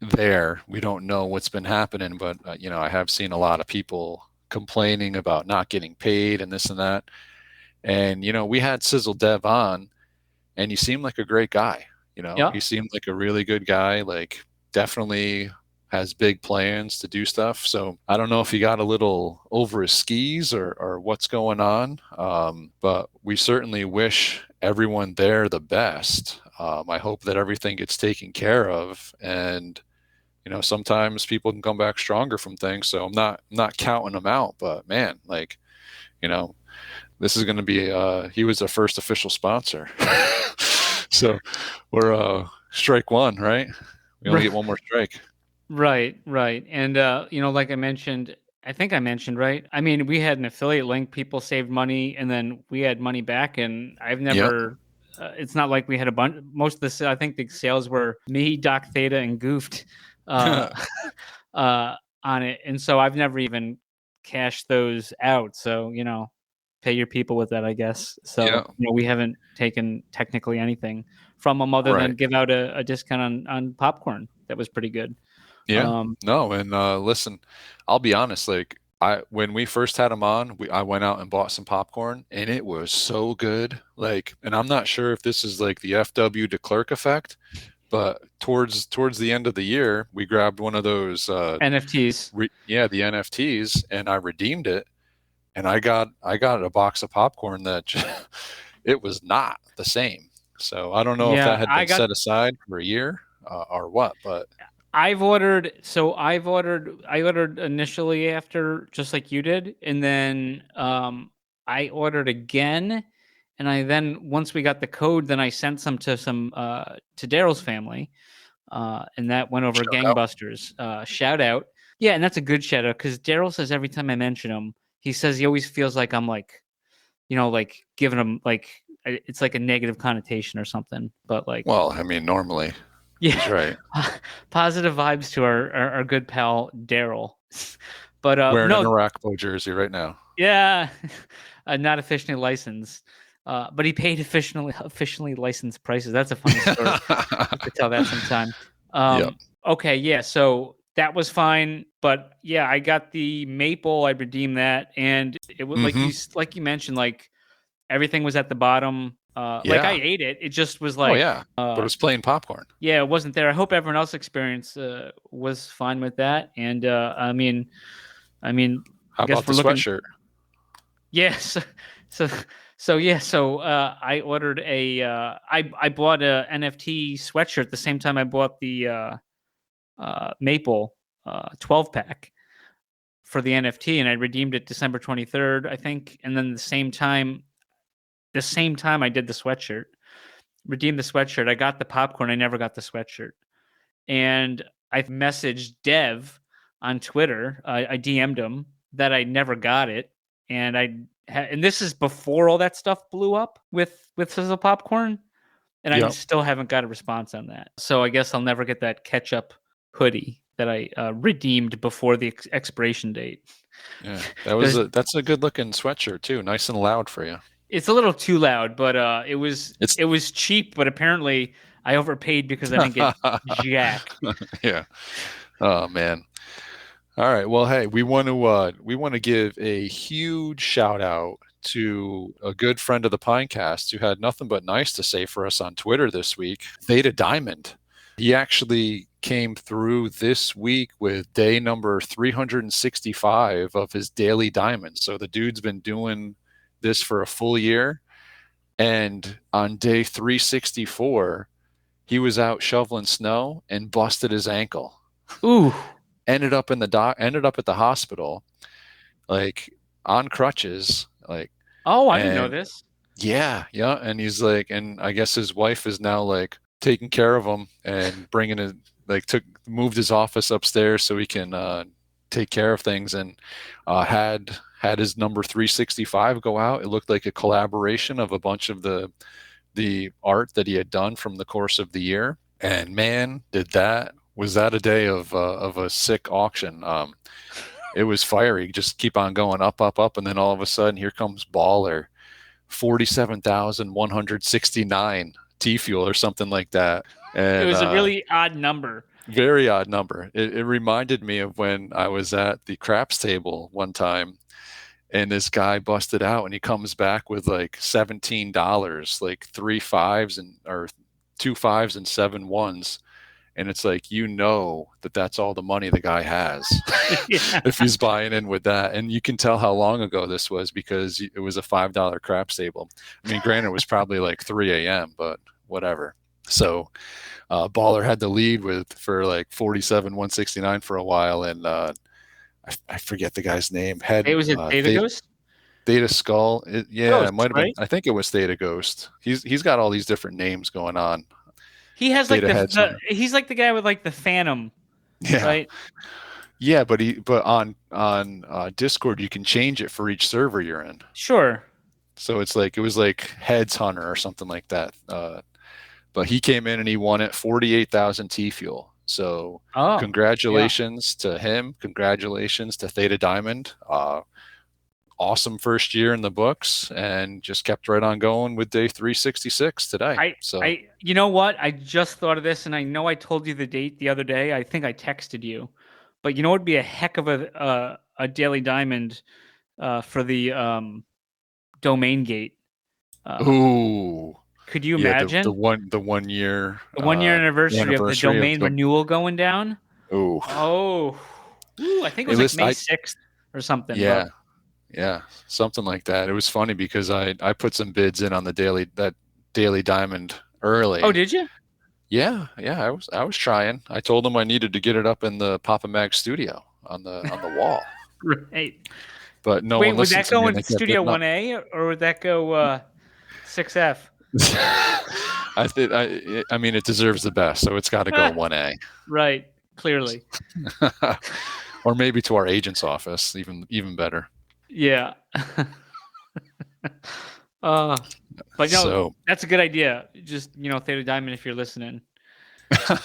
there. We don't know what's been happening, but I have seen a lot of people complaining about not getting paid and this and that. And we had Sizzle Dev on, and he seemed like a great guy. Yeah. He seemed like a really good guy, like definitely has big plans to do stuff. So I don't know if he got a little over his skis or what's going on. But we certainly wish everyone there the best. I hope that everything gets taken care of, and sometimes people can come back stronger from things. So I'm not counting them out, but man, like, this is going to be, he was our first official sponsor. So we're strike one, right? We only get one more strike. Right. And, like I think I mentioned, right? I mean, we had an affiliate link, people saved money, and then we had money back, and I've never, it's not like we had a bunch, most of this, I think the sales were me, Doc Theta, and Goofed on it. And so I've never even cashed those out. So, pay your people with that, I guess. So, we haven't taken technically anything from them other than give out a discount on popcorn. That was pretty good. Yeah. No, and listen, I'll be honest. Like when we first had him on, I went out and bought some popcorn, and it was so good. Like, and I'm not sure if this is like the FW de Klerk effect, but towards the end of the year, we grabbed one of those NFTs. The NFTs, and I redeemed it, and I got a box of popcorn that it was not the same. So I don't know if that had been set aside for a year or what, but. I ordered initially after, just like you did, and then I ordered again, And I then, once we got the code, then I sent some to Daryl's family. And that went over gangbusters. Shout out. Yeah, and that's a good shout out because Daryl says every time I mention him, he says he always feels like I'm like, like giving him like it's like a negative connotation or something. But like, well, I mean, normally, yeah, he's right. Positive vibes to our good pal Daryl. But Wearing no, an Arakpo jersey right now. yeah, not officially licensed. But he paid officially licensed prices. That's a funny story. We could tell that sometime. Yep. Okay, yeah. So that was fine, but yeah, I got the maple. I redeemed that, and it was like you mentioned, like everything was at the bottom. Like I ate it. It just was like, but it was plain popcorn. Yeah, it wasn't there. I hope everyone else's experience was fine with that. And I mean, How I guess about the sweatshirt? Yes. So I ordered I bought a NFT sweatshirt the same time I bought the Maple 12 pack for the NFT, and I redeemed it December 23rd, I think. And then the same time I did the sweatshirt, redeemed the sweatshirt. I got the popcorn. I never got the sweatshirt. And I messaged Dev on Twitter. I DM'd him that I never got it. And and this is before all that stuff blew up with Sizzle Popcorn. And I still haven't got a response on that. So I guess I'll never get that ketchup hoodie that I redeemed before the expiration date. Yeah, that's a good looking sweatshirt too. Nice and loud for you. It's a little too loud, but it was cheap. But apparently I overpaid because I didn't get jack. Yeah. Oh man. All right. Well, hey, we want to give a huge shout out to a good friend of the Pinecast who had nothing but nice to say for us on Twitter this week. Theta Diamond. He actually came through this week with day number 365 of his daily diamond. So the dude's been doing this for a full year, and on day 364, he was out shoveling snow and busted his ankle. Ooh. Ended up at the hospital, like on crutches, like. Oh, I didn't know this. Yeah, and he's like, and I guess his wife is now like taking care of him and bringing it, like moved his office upstairs so he can take care of things, and had his number 365 go out. It looked like a collaboration of a bunch of the art that he had done from the course of the year, and man, was that a day of a sick auction. It was fiery. Just keep on going up, and then all of a sudden, here comes Baller, 47,169 T-Fuel or something like that. And it was a really odd number. Very odd number. It reminded me of when I was at the craps table one time, and this guy busted out, and he comes back with like $17, like 3 5s or 2 5s and 7 1s. And it's like, that's all the money the guy has if he's buying in with that. And you can tell how long ago this was because it was a $5 craps table. I mean, granted, it was probably like 3 a.m., but whatever. So Baller had the lead for like 47,169 for a while. And I forget the guy's name. Was it Theta Ghost? Theta Skull. Ghost, it might have right? been. I think it was Theta Ghost. He's got all these different names going on. He has like he's like the guy with like the Phantom, right? Yeah, but on Discord you can change it for each server you're in. Sure. So it was like Heads Hunter or something like that. But he came in and he won it 48,000 T-Fuel. So congratulations to him. Congratulations to Theta Diamond. Awesome first year in the books, and just kept right on going with day 366 today. You know what? I just thought of this, and I know I told you the date the other day. I think I texted you, but it would be a heck of a daily diamond for the domain gate. Ooh, could you imagine the 1 year anniversary of the domain renewal going down? Ooh, I think it was May 6th or something. Yeah. Yeah, something like that. It was funny because I put some bids in on that daily diamond early. Oh, did you? Yeah. I was trying. I told them I needed to get it up in the Papa Mag studio on the wall. Right. But no one listened to me. Would that go in Studio 1A or would that go 6F. I mean, it deserves the best, so it's got to go 1A. Right. Clearly. Or maybe to our agent's office, even better. Yeah. But no, So, that's a good idea. Just, Theta Diamond, if you're listening.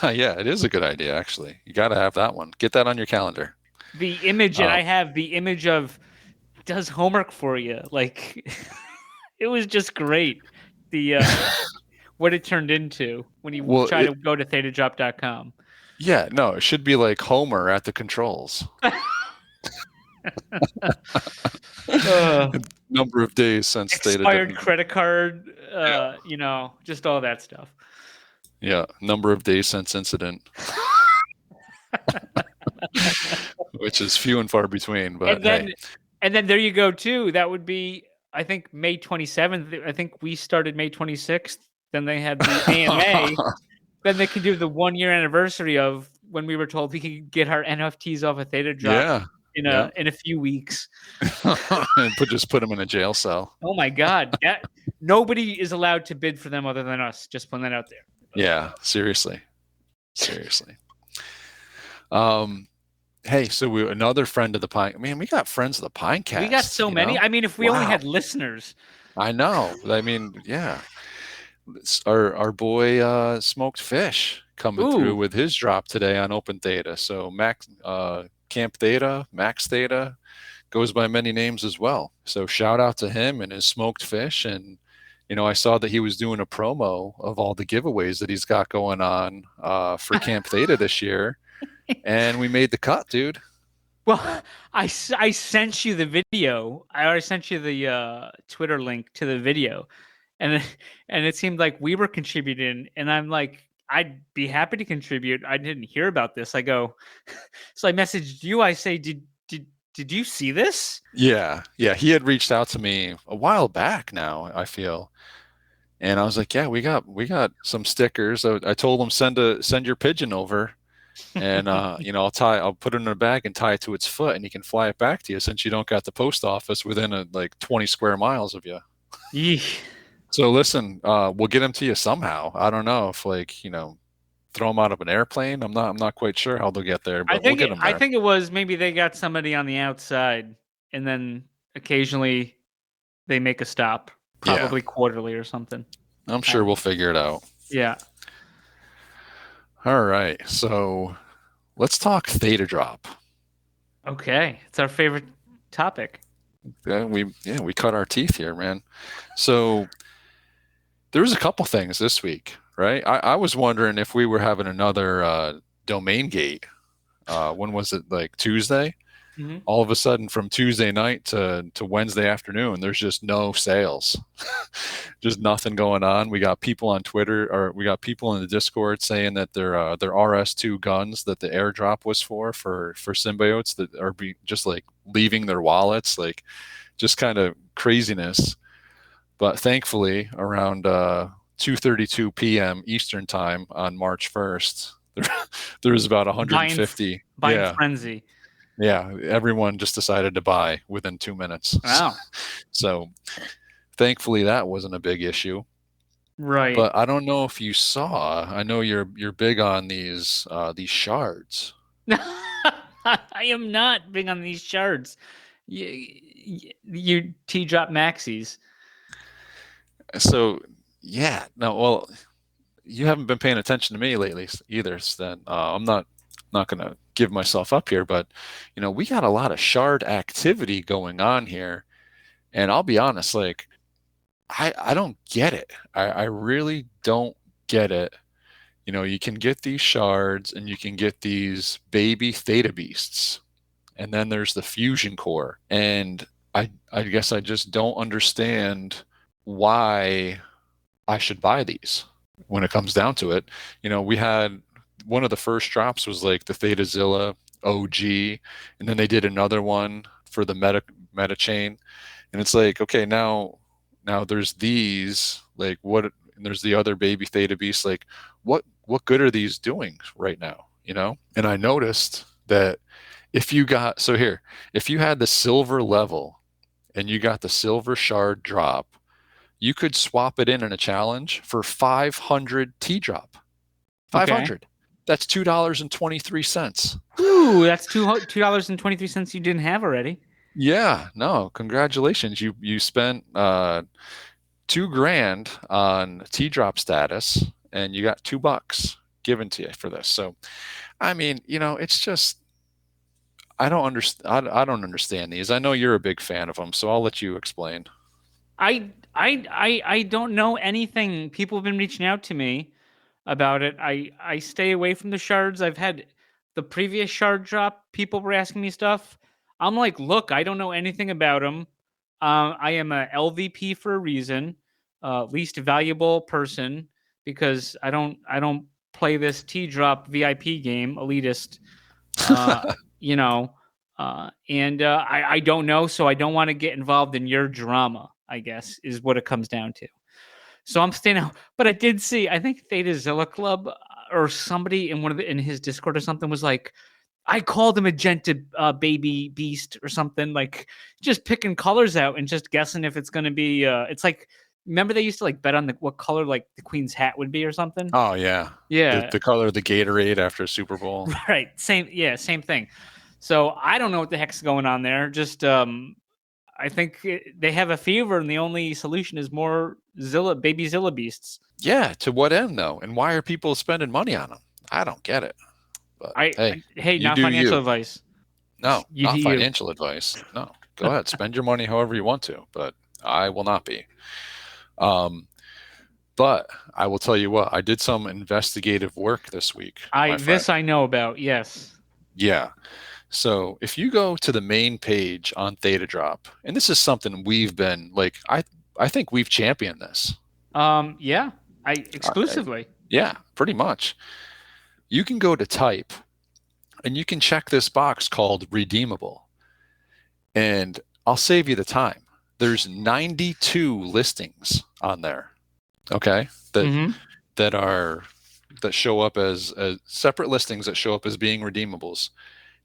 yeah, it is a good idea, actually. You got to have that one. Get that on your calendar. The image, and I have the image of does homework for you. Like, it was just great. The what it turned into when you try to go to Thetadrop.com. Yeah, no, it should be like Homer at the controls. Number of days since expired credit card, just all that stuff. Yeah, number of days since incident. Which is few and far between, but and then there you go too. That would be, I think, May 27th. I think we started May 26th. Then they had the AMA. Then they can do the 1 year anniversary of when we were told we could get our NFTs off of Thetadrop in a few weeks. And just put them in a jail cell. Oh my God. Nobody is allowed to bid for them other than us. Just putting that out there. Yeah, seriously. Hey, so another friend of the Pine. Man, we got friends of the Pinecast. We got so many. I mean, if we only had listeners. I know. I mean, yeah. Our boy Smoked Fish coming through with his drop today on Open Theta. So Camp Theta, Max Theta goes by many names as well. So shout out to him and his Smoked Fish. And I saw that he was doing a promo of all the giveaways that he's got going on for Camp Theta this year. And we made the cut, dude. Well, I sent you the video. I already sent you the Twitter link to the video. And it seemed like we were contributing. And I'm like, I'd be happy to contribute. I didn't hear about this. I go, so I messaged you. I say, did you see this? Yeah. He had reached out to me a while back now, I feel. And I was like, yeah, we got some stickers. I told him send your pigeon over. And I'll put it in a bag and tie it to its foot, and you can fly it back to you since you don't got the post office within 20 square miles of you. Yeesh. So listen, we'll get them to you somehow. I don't know if throw them out of an airplane. I'm not quite sure how they'll get there, but we'll get them there. I think it was maybe they got somebody on the outside, and then occasionally they make a stop, probably quarterly or something. I'm sure we'll figure it out. Yeah. All right, so let's talk Thetadrop. Okay, it's our favorite topic. Yeah, we cut our teeth here, man. So there was a couple things this week, right? I was wondering if we were having another domain gate. When was it? Like Tuesday? Mm-hmm. All of a sudden, from Tuesday night to Wednesday afternoon, there's just no sales, just nothing going on. We got people on Twitter, or we got people in the Discord saying that their RS2 guns that the airdrop was for symbiotes that are just leaving their wallets, just kind of craziness. But thankfully, around 2:32 p.m. Eastern time on March 1st, there was about 150 buying frenzy. Yeah, everyone just decided to buy within 2 minutes. Wow. So thankfully that wasn't a big issue. Right. But I don't know if you saw, I know you're big on these shards. I am not big on these shards. You T-drop maxis. So, yeah. No, well, you haven't been paying attention to me lately either. So then I'm not going to give myself up here, but we got a lot of shard activity going on here, and I'll be honest, I don't get it. I really don't get it. You can get these shards and you can get these baby theta beasts, and then there's the fusion core, and I guess I just don't understand why I should buy these when it comes down to it. We had one of the first drops was the Thetazilla OG, and then they did another one for the meta chain, and it's okay, now there's these what, and there's the other baby theta beasts. What good are these doing right now? And I noticed that if you had the silver level and you got the silver shard drop, you could swap it in a challenge for 500 T-drop. Okay. 500. That's $2.23. Ooh, that's $2.23 you didn't have already. Yeah, no, congratulations. You spent $2,000 on T-drop status, and you got $2 given to you for this. So, I mean, it's just I don't understand. I don't understand these. I know you're a big fan of them, so I'll let you explain. I don't know anything. People have been reaching out to me about it. I stay away from the shards. I've had the previous shard drop. People were asking me stuff. I'm like, look, I don't know anything about them. I am a LVP for a reason, least valuable person, because I don't play this T drop VIP game, elitist. Uh, you know, and I don't know, so I don't want to get involved in your drama, I guess, is what it comes down to. So I'm staying out. But I did see, I think Thetadrop Club or somebody in in his Discord or something was like, I called him Magenta Baby Beast or something, like just picking colors out and just guessing if it's going to be, it's like, remember they used to like bet on what color like the Queen's hat would be or something? Oh yeah, Yeah. the color of the Gatorade after Super Bowl. Right. Same thing. So I don't know what the heck's going on there. Just I think they have a fever, and the only solution is more baby Zilla beasts. Yeah, to what end though? And why are people spending money on them? I don't get it. But Hey, you not do financial you. advice. No, You not do you. financial advice. No, go ahead, spend your money however you want to, but I will not be. But I will tell you what, I did some investigative work this week. my friend. I know about. Yes. Yeah. So if you go to the main page on Thetadrop, and this is something we've been like, I think we've championed this. Yeah. Exclusively. Yeah, pretty much. You can go to type, and you can check this box called redeemable, and I'll save you the time. There's 92 listings on there. Okay, Mhm. that show up as separate listings that show up as being redeemables.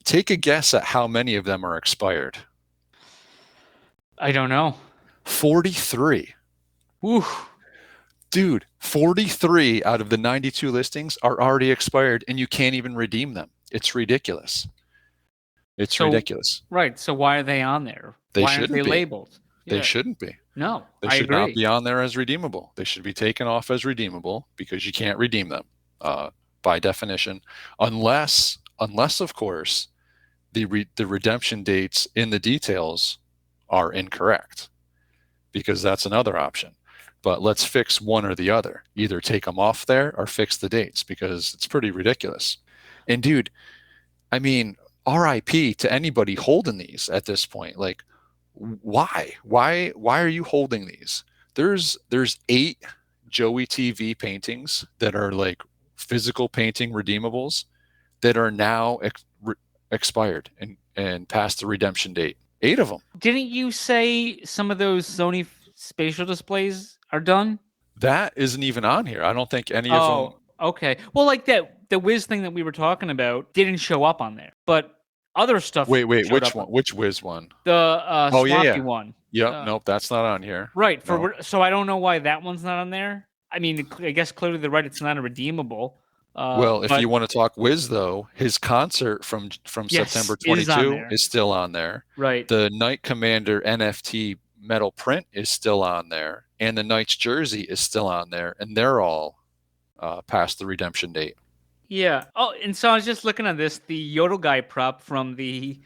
Take a guess at how many of them are expired. I don't know. 43. Woo. Dude, 43 out of the 92 listings are already expired, and you can't even redeem them. It's ridiculous. It's ridiculous. Right. So why are they on there? Why aren't they labeled? They shouldn't be. No, They I should agree. not be on there as redeemable. They should be taken off as redeemable because you can't redeem them by definition, unless of course the redemption dates in the details are incorrect, because that's another option. But let's fix one or the other. Either take them off there or fix the dates, because it's pretty ridiculous. And dude, I mean, RIP to anybody holding these at this point. Like, why are you holding these? There's 8 Joey TV paintings that are like physical painting redeemables that are now expired and past the redemption date. 8 of them. Didn't you say some of those Sony spatial displays are done? That isn't even on here. I don't think any of them. Oh, okay. Well, like the Wiz thing that we were talking about didn't show up on there, but other stuff. Wait, which one? Which Wiz one? The Swampy one. Yep, nope, that's not on here. Right. No. So I don't know why that one's not on there. I mean, I guess clearly they're right. It's not a redeemable. Well, if you want to talk Wiz, though, his concert from September 22 is still on there. Right. The Knight Commander NFT metal print is still on there, and the Knight's jersey is still on there, and they're all past the redemption date. Yeah. Oh, and so I was just looking at this, the Yodel Guy prop from the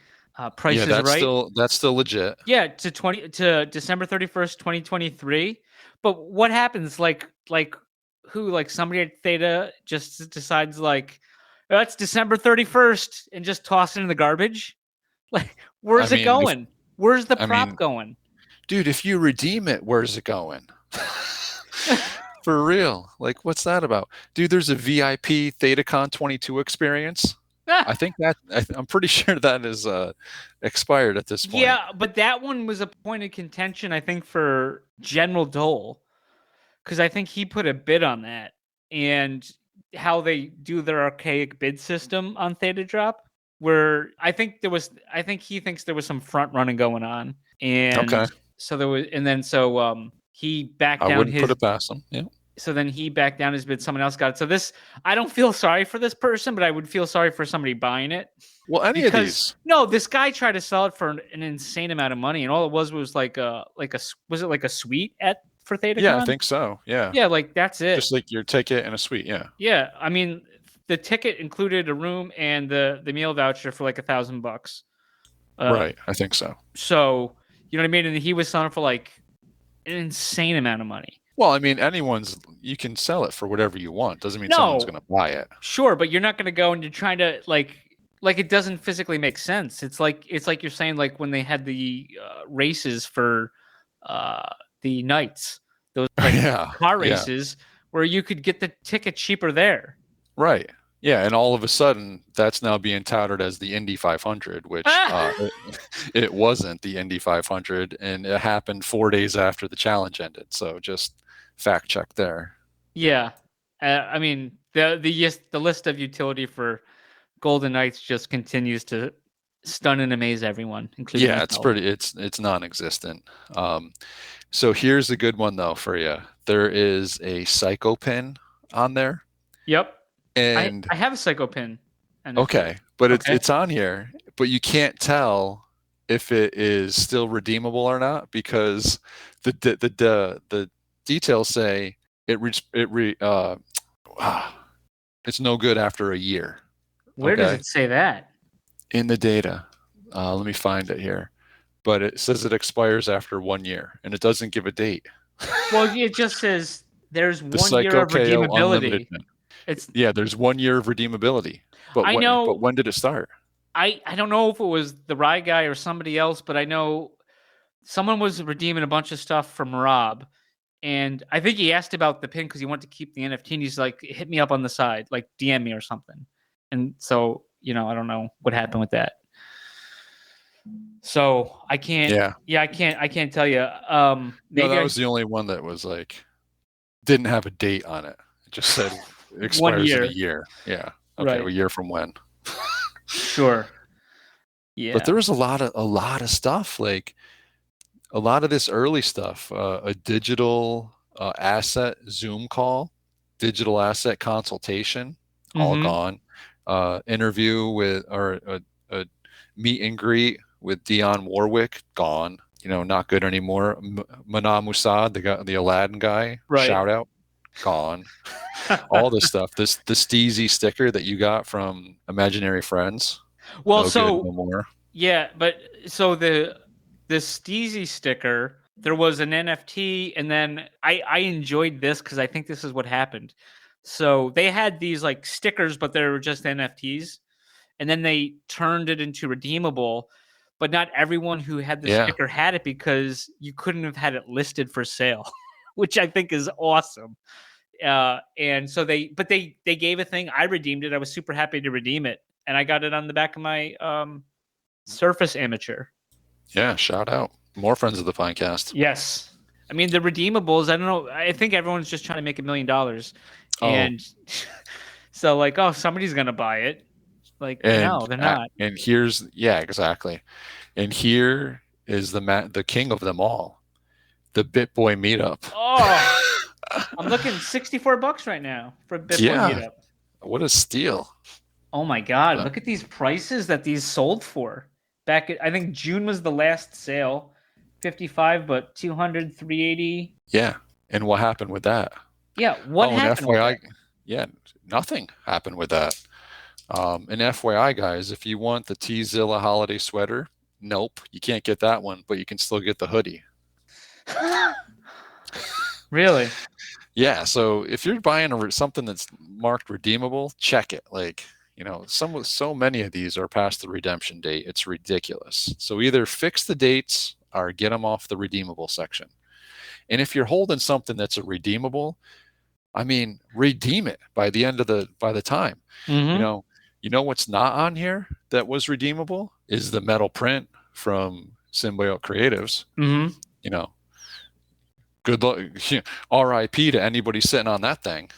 Price is Right. That's still legit. Yeah, to December 31st, 2023. But what happens? Like somebody at Theta just decides like, that's December 31st and just toss it in the garbage? Like, where's it going? Where's the prop going? Dude, if you redeem it, where's it going? For real. Like, what's that about? Dude, there's a VIP ThetaCon 22 experience. I think I'm pretty sure that is expired at this point. Yeah, but that one was a point of contention, I think, for General Dole, because I think he put a bid on that, and how they do their archaic bid system on Thetadrop, where I think he thinks there was some front running going on, and okay. so there was, and then so he backed I down wouldn't put his. it past them. Yeah. So then he backed down his bid. Someone else got it. So this, I don't feel sorry for this person, but I would feel sorry for somebody buying it. Well, any of Because these. no, this guy tried to sell it for an insane amount of money, and all it was like a was it like a suite for Yeah, I ThedaCon? think so. Yeah. Yeah, like that's it. Just like your ticket and a suite. Yeah. Yeah, I mean, the ticket included a room and the meal voucher for like $1,000. Right. I think so. So you know what I mean? And he was selling for like an insane amount of money. Well, I mean, you can sell it for whatever you want. Doesn't mean someone's going to buy it. Sure, but you're not going to go and you're trying to like it doesn't physically make sense. It's like you're saying like when they had the races for the Knights, those like car races where you could get the ticket cheaper there. Right. Yeah, and all of a sudden, that's now being touted as the Indy 500, which it wasn't the Indy 500, and it happened 4 days after the challenge ended. So just fact check there. Yeah, I mean the list of utility for Golden Knights just continues to stun and amaze everyone, including myself. It's non-existent. So here's a good one though for you. There is a Psycho pin on there. Yep. And I have a Psycho pin. Okay, but it's on here, but you can't tell if it is still redeemable or not because the details say it's no good after a year. Where does it say that? In the data. Let me find it here. But it says it expires after 1 year, and it doesn't give a date. Well, it just says there's 1 year of redeemability. There's 1 year of redeemability. But but when did it start? I don't know if it was the Rye guy or somebody else, but I know someone was redeeming a bunch of stuff from Rob. And I think he asked about the pin because he wanted to keep the NFT. And he's like, hit me up on the side, like DM me or something. And so, I don't know what happened with that. So I can't. Yeah, I can't tell you. Maybe that was the only one that was like didn't have a date on it. It just said expires in a year. Yeah. Okay. Right. A year from when? Sure. Yeah. But there was a lot of stuff, like a lot of this early stuff. A digital asset Zoom call, digital asset consultation, all gone. Interview with or a meet and greet with Dionne Warwick, gone. Not good anymore. Mana Musad, the Aladdin guy, shout out, gone. All this stuff. The Steezy sticker that you got from Imaginary Friends. Well, no more. Yeah, but so the Steezy sticker, there was an NFT, and then I enjoyed this because I think this is what happened. So they had these like stickers, but they were just NFTs, and then they turned it into redeemable. But not everyone who had the sticker had it because you couldn't have had it listed for sale, which I think is awesome. And so they gave a thing. I redeemed it. I was super happy to redeem it, and I got it on the back of my Surface Amateur. Yeah, shout out. More friends of the podcast. Yes. I mean, the redeemables, I don't know. I think everyone's just trying to make $1 million. And so like, somebody's going to buy it. Like, no, they're not. And exactly. And here is the king of them all, the BitBoy meetup. Oh, I'm looking $64 right now for a BitBoy meetup. What a steal. Oh my God. Look at these prices that these sold for. Back at, I think June was the last sale. 55, but 200, 380. Yeah. And what happened with that? Yeah. What happened? FYI, nothing happened with that. And FYI, guys, if you want the T-Zilla holiday sweater, nope, you can't get that one, but you can still get the hoodie. Really? Yeah. So if you're buying something that's marked redeemable, check it. Like, so many of these are past the redemption date. It's ridiculous. So either fix the dates or get them off the redeemable section. And if you're holding something that's a redeemable, I mean, redeem it by the time. Mm-hmm. You know what's not on here that was redeemable is the metal print from Symbiote Creatives. Mm-hmm. Good luck. RIP to anybody sitting on that thing.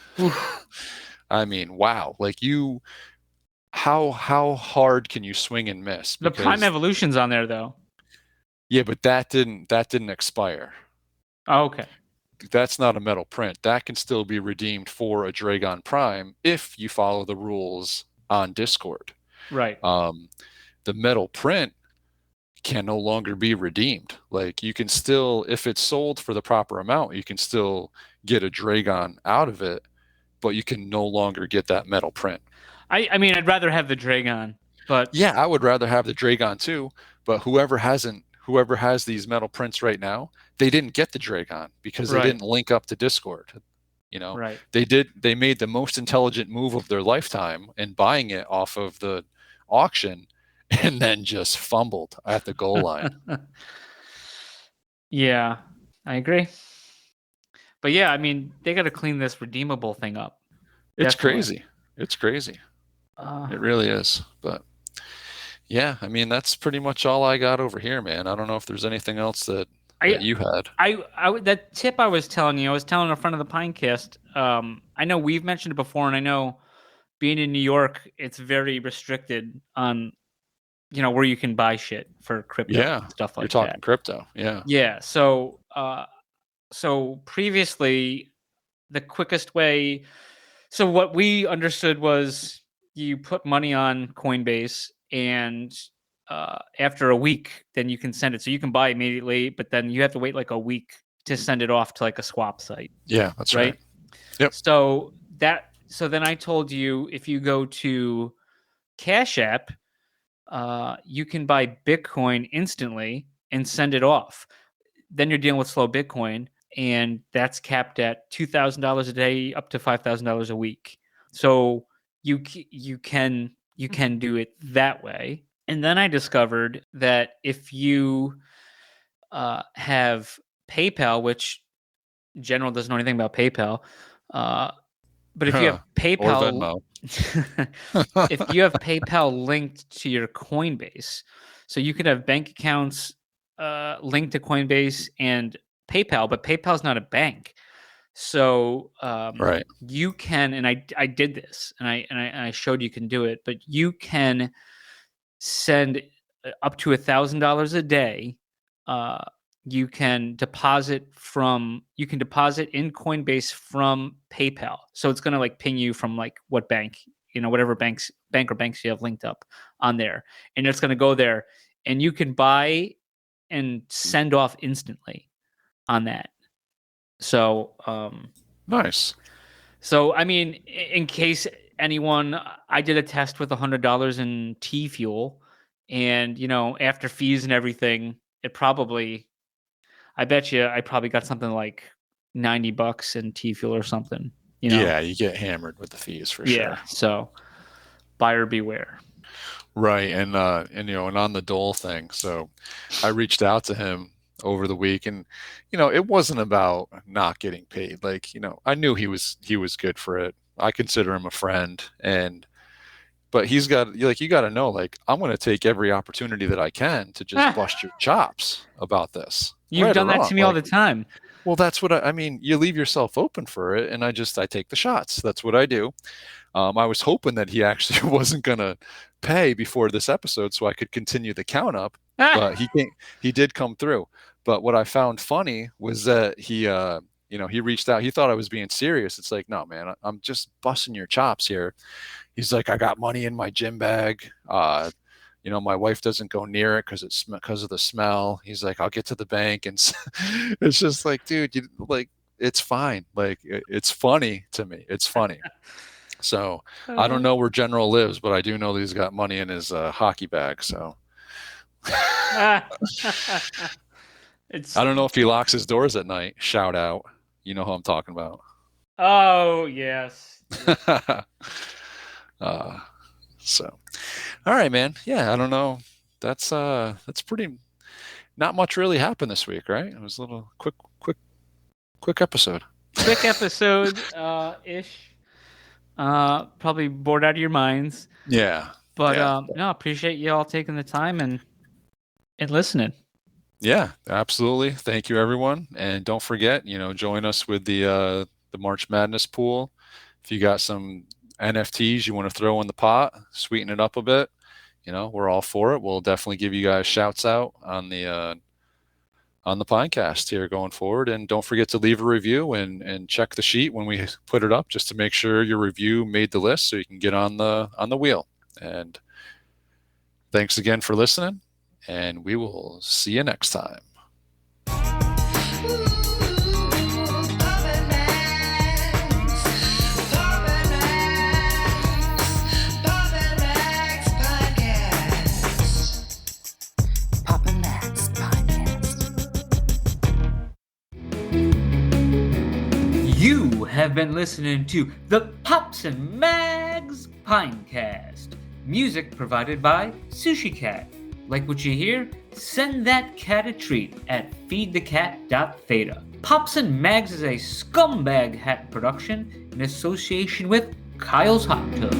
I mean, wow. Like how hard can you swing and miss? The Prime Evolution's on there though. Yeah, but that didn't expire. Oh, okay. that's not a metal print. That can still be redeemed for a Dragon Prime if you follow the rules on Discord. Right. The metal print can no longer be redeemed. Like you can still, if it's sold for the proper amount, you can still get a Dragon out of it, but you can no longer get that metal print. I mean, I'd rather have the Dragon, but Yeah, I would rather have the Dragon too, but whoever has these metal prints right now, they didn't get the Dragon because they Right. didn't link up to Discord. Right. They made the most intelligent move of their lifetime in buying it off of the auction and then just fumbled at the goal line. Yeah, I agree. But yeah, I mean, they got to clean this redeemable thing up. It's Definitely. crazy. It's crazy. It really is. But yeah, I mean, that's pretty much all I got over here, man. I don't know if there's anything else that you had. That tip I was telling you, I was telling a friend of the Pinecast. I know we've mentioned it before, and I know being in New York, it's very restricted on, where you can buy shit for crypto and stuff like that. You're talking crypto. Yeah. Yeah. So previously, the quickest way. So what we understood was you put money on Coinbase, and after a week, then you can send it. So you can buy immediately, but then you have to wait like a week to send it off to like a swap site. Yeah, that's right. Yep. So then I told you, if you go to Cash App, you can buy Bitcoin instantly and send it off. Then you're dealing with slow Bitcoin, and that's capped at $2,000 a day up to $5,000 a week. So you can do it that way. And then I discovered that if you have PayPal, which General doesn't know anything about PayPal, but if you have PayPal, if you have PayPal linked to your Coinbase, so you could have bank accounts linked to Coinbase and PayPal, but PayPal's not a bank. So right. You can, and I did this, and I showed you can do it, but you can send up to $1,000 a day. You can deposit in Coinbase from PayPal. So it's going to like ping you from like what bank, whatever bank or banks you have linked up on there. And it's going to go there, and you can buy and send off instantly on that. So nice. So I mean, in case anyone, I did a test with $100 in T fuel, and after fees and everything, I bet you I probably got something like $90 in T fuel or something. Yeah, you get hammered with the fees for sure. Yeah, so buyer beware. Right, and on the Dole thing. So I reached out to him over the week, and it wasn't about not getting paid. Like, I knew he was good for it. I consider him a friend, but you got to know, like, I'm going to take every opportunity that I can to just bust your chops about this. You've done that to me all the time. Well, that's what I mean. You leave yourself open for it, and I take the shots. That's what I do. I was hoping that he actually wasn't going to pay before this episode so I could continue the count up, but he did come through. But what I found funny was that he reached out. He thought I was being serious. It's like, no, man, I'm just busting your chops here. He's like, I got money in my gym bag. My wife doesn't go near it because of the smell. He's like, I'll get to the bank. And it's just like, dude, it's fine. Like, it's funny to me. It's funny. So I don't know where General lives, but I do know that he's got money in his hockey bag. So I don't know if he locks his doors at night. Shout out. You know who I'm talking about. Oh, yes. So, all right, man. Yeah, I don't know. That's pretty. Not much really happened this week, right? It was a little quick episode. Quick episode, ish. Probably bored out of your minds. Yeah. But no, appreciate you all taking the time and listening. Yeah, absolutely. Thank you, everyone. And don't forget, join us with the March Madness pool. If you got some NFTs you want to throw in the pot, sweeten it up a bit, we're all for it. We'll definitely give you guys shouts out on the on the podcast here going forward. And don't forget to leave a review and check the sheet when we put it up, just to make sure your review made the list so you can get on the wheel. And thanks again for listening, and we will see you next time. You have been listening to the Pops and Mags Pinecast. Music provided by Sushi Cat. Like what you hear? Send that cat a treat at feedthecat.theta. Pops and Mags is a scumbag hat production in association with Kyle's Hot Tub.